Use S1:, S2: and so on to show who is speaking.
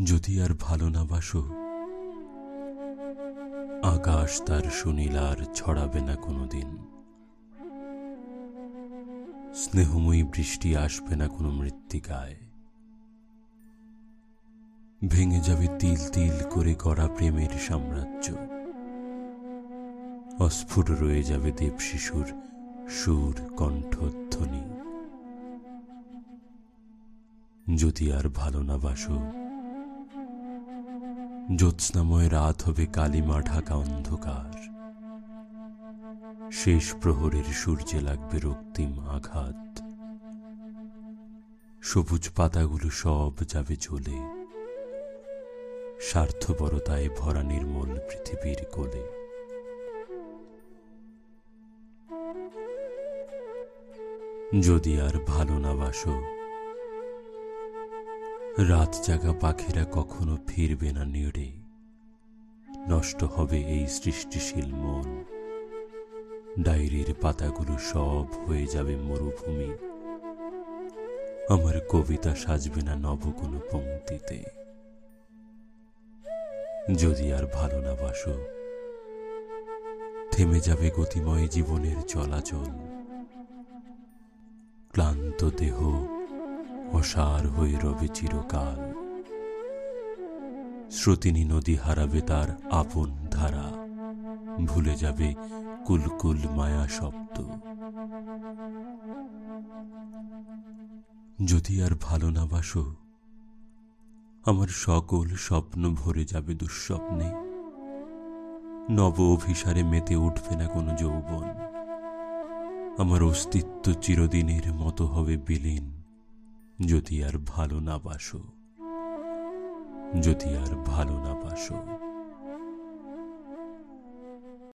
S1: যদি আর ভালো না বাসো, আকাশ তার সুনীলার ছড়াবে না কোনোদিন। স্নেহময়ী বৃষ্টি আসবে না কোনো মৃত্তিকায়। ভেঙে যাবে তিল তিল করে গড়া প্রেমের সাম্রাজ্য। অস্ফুট রয়ে যাবে দেবশিশুর সুর কণ্ঠধ্বনি। যদি আর ভালো না বাসো, জ্যোৎস্নাময় রাত হবে কালিমা ঢাকা অন্ধকার। শেষ প্রহরের সূর্যে লাগবে রক্তিম আঘাত। সবুজ পাতাগুলো সব যাবে জ্বলে, স্বার্থপরতায় ভরা নির্মল পৃথিবীর কোলে। যদি আর ভালো না বাসো, রাত জাগা পাখিরা কখনো ফিরবে না নেড়ে। নষ্ট হবে এই সৃষ্টিশীল মন। ডায়েরির পাতাগুলো সব হয়ে যাবে মরুভূমি। আমার কবিতা সাজবে না নব কোনো পংক্তিতে। যদি আর ভালো না বাসো, থেমে যাবে গতিময় জীবনের চলাচল। ক্লান্ত দেহ অসার হয়ে রবে চিরকাল। স্রোতিনী নদী হারাবে তার আপন ধারা। ভুলে যাবে কুলকুল মায়া শব্দ। যদি আর ভালো না বাসো, আমার সকল স্বপ্ন ভরে যাবে দুঃস্বপ্নে। নব অভিসারে মেতে উঠবে না কোনো যৌবন। আমার অস্তিত্ব চিরদিনের মতো হবে বিলীন। যদি আর ভালো না বাসো, যদি আর ভালো না বাসো।